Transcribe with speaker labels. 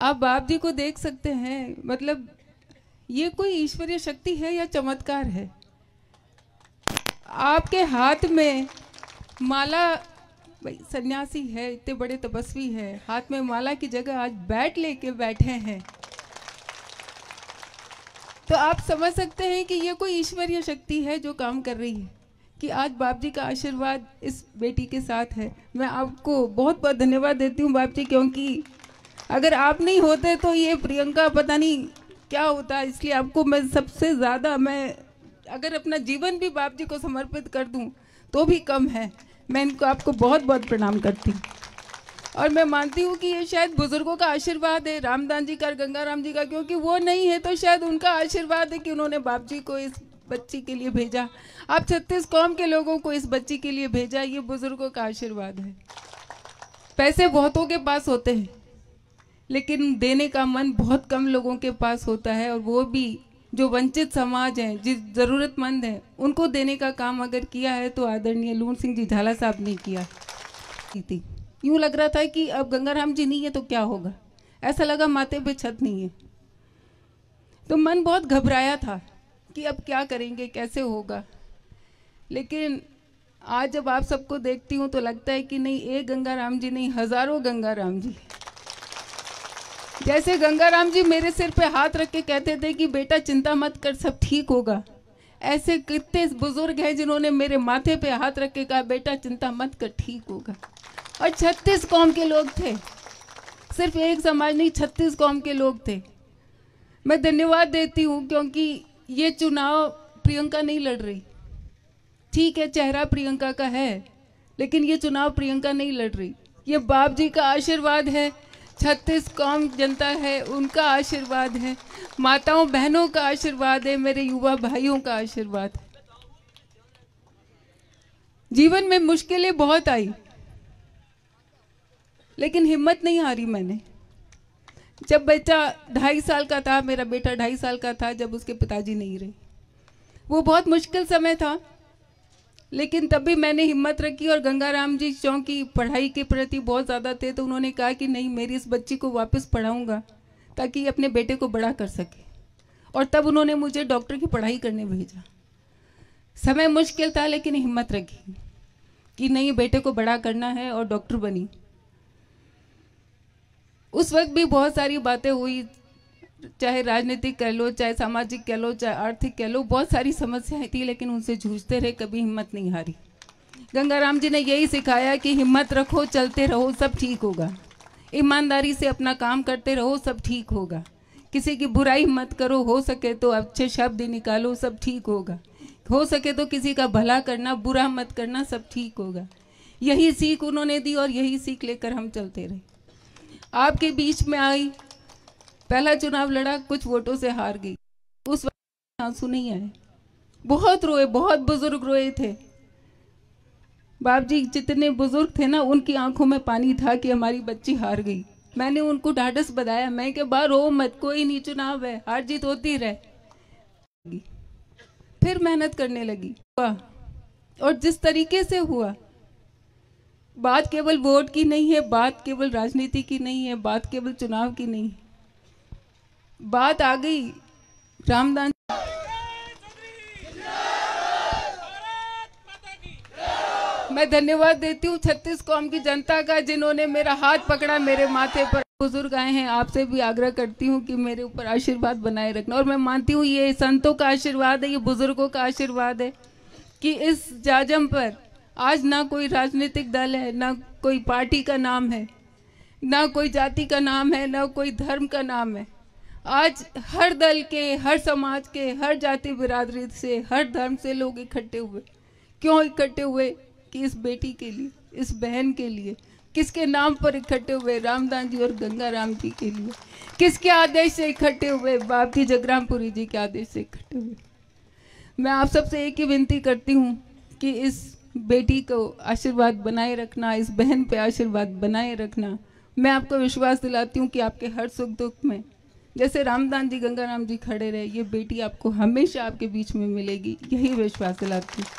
Speaker 1: आप बाप जी को देख सकते हैं, मतलब ये कोई ईश्वरीय शक्ति है या चमत्कार है। आपके हाथ में माला, भाई सन्यासी है, इतने बड़े तपस्वी है, हाथ में माला की जगह आज बैट लेके बैठे हैं, तो आप समझ सकते हैं कि ये कोई ईश्वरीय शक्ति है जो काम कर रही है, कि आज बाप जी का आशीर्वाद इस बेटी के साथ है। मैं आपको बहुत बहुत धन्यवाद देती हूँ बाप जी, क्योंकि अगर आप नहीं होते तो ये प्रियंका पता नहीं क्या होता। इसलिए आपको मैं सबसे ज़्यादा, मैं अगर अपना जीवन भी बाप जी को समर्पित कर दूं तो भी कम है। मैं इनको आपको बहुत बहुत प्रणाम करती हूँ और मैं मानती हूँ कि ये शायद बुजुर्गों का आशीर्वाद है, रामदास जी का, गंगाराम जी का, क्योंकि वो नहीं है तो शायद उनका आशीर्वाद है कि उन्होंने बाप जी को इस बच्ची के लिए भेजा। आप 36 कौम के लोगों को इस बच्ची के लिए भेजा, ये बुजुर्गों का आशीर्वाद है। पैसे बहुतों के पास होते हैं लेकिन देने का मन बहुत कम लोगों के पास होता है, और वो भी जो वंचित समाज हैं, जिस ज़रूरतमंद हैं, उनको देने का काम अगर किया है तो आदरणीय लूण सिंह जी झाला साहब ने किया थी। यूँ लग रहा था कि अब गंगाराम जी नहीं है तो क्या होगा, ऐसा लगा माथे पे छत नहीं है, तो मन बहुत घबराया था कि अब क्या करेंगे, कैसे होगा। लेकिन आज जब आप सबको देखती हूँ तो लगता है कि नहीं, एक गंगाराम जी नहीं, हजारों गंगाराम जी। जैसे गंगाराम जी मेरे सिर पे हाथ रख के कहते थे कि बेटा चिंता मत कर, सब ठीक होगा, ऐसे कितने बुजुर्ग हैं जिन्होंने मेरे माथे पे हाथ रख के कहा बेटा चिंता मत कर, ठीक होगा। और 36 कौम के लोग थे, सिर्फ एक समाज नहीं, 36 कौम के लोग थे। मैं धन्यवाद देती हूँ क्योंकि ये चुनाव प्रियंका नहीं लड़ रही, ठीक है चेहरा प्रियंका का है, लेकिन ये चुनाव प्रियंका नहीं लड़ रही, ये बाप जी का आशीर्वाद है, 36 कौम जनता है उनका आशीर्वाद है, माताओं बहनों का आशीर्वाद है, मेरे युवा भाइयों का आशीर्वाद है। जीवन में मुश्किलें बहुत आई लेकिन हिम्मत नहीं हारी मैंने। जब बच्चा 2.5 साल का था, मेरा बेटा 2.5 साल का था, जब उसके पिताजी नहीं रहे, वो बहुत मुश्किल समय था, लेकिन तब भी मैंने हिम्मत रखी। और गंगाराम जी चूँकि पढ़ाई के प्रति बहुत ज़्यादा थे तो उन्होंने कहा कि नहीं, मेरी इस बच्ची को वापस पढ़ाऊंगा ताकि अपने बेटे को बड़ा कर सके, और तब उन्होंने मुझे डॉक्टर की पढ़ाई करने भेजा। समय मुश्किल था लेकिन हिम्मत रखी कि नहीं, बेटे को बड़ा करना है, और डॉक्टर बनी। उस वक्त भी बहुत सारी बातें हुई, चाहे राजनीतिक कह लो, चाहे सामाजिक कह लो, चाहे आर्थिक कह लो, बहुत सारी समस्याएं थी, लेकिन उनसे जूझते रहे, कभी हिम्मत नहीं हारी। गंगाराम जी ने यही सिखाया कि हिम्मत रखो, चलते रहो, सब ठीक होगा, ईमानदारी से अपना काम करते रहो, सब ठीक होगा, किसी की बुराई मत करो, हो सके तो अच्छे शब्द निकालो, सब ठीक होगा, हो सके तो किसी का भला करना, बुरा मत करना, सब ठीक होगा। यही सीख उन्होंने दी और यही सीख लेकर हम चलते रहे। आपके बीच में आई, पहला चुनाव लड़ा, कुछ वोटों से हार गई, उस वक्त आंसू नहीं आए, बहुत रोए, बहुत बुजुर्ग रोए थे। बाप जी जितने बुजुर्ग थे ना, उनकी आंखों में पानी था कि हमारी बच्ची हार गई। मैंने उनको ढाढ़स बधाया, मैं के बाहर रो मत, कोई नहीं, चुनाव है, हार जीत होती रहे। फिर मेहनत करने लगी, और जिस तरीके से हुआ, बात केवल वोट की नहीं है, बात केवल राजनीति की नहीं है, बात केवल चुनाव की नहीं है, बात आ गई रामदास। मैं धन्यवाद देती हूँ 36 कौम की जनता का, जिन्होंने मेरा हाथ पकड़ा, मेरे माथे पर। बुजुर्ग आए हैं, आपसे भी आग्रह करती हूँ कि मेरे ऊपर आशीर्वाद बनाए रखना, और मैं मानती हूँ ये संतों का आशीर्वाद है, ये बुजुर्गों का आशीर्वाद है कि इस जाजम पर आज ना कोई राजनीतिक दल है, ना कोई पार्टी का नाम है, ना कोई जाति का नाम है, ना कोई धर्म का नाम है। आज हर दल के, हर समाज के, हर जाति बिरादरी से, हर धर्म से लोग इकट्ठे हुए। क्यों इकट्ठे हुए? कि इस बेटी के लिए, इस बहन के लिए। किसके नाम पर इकट्ठे हुए? रामदास जी और गंगाराम जी के लिए। किसके आदेश से इकट्ठे हुए? बाप जी जगरामपुरी जी के आदेश से इकट्ठे हुए। मैं आप सबसे एक ही विनती करती हूँ कि इस बेटी को आशीर्वाद बनाए रखना, इस बहन पे आशीर्वाद बनाए रखना। मैं आपको विश्वास दिलाती हूँ कि आपके हर सुख दुख में जैसे रामदास जी, गंगाराम जी खड़े रहे, ये बेटी आपको हमेशा आपके बीच में मिलेगी, यही विश्वास दिलाती हूँ।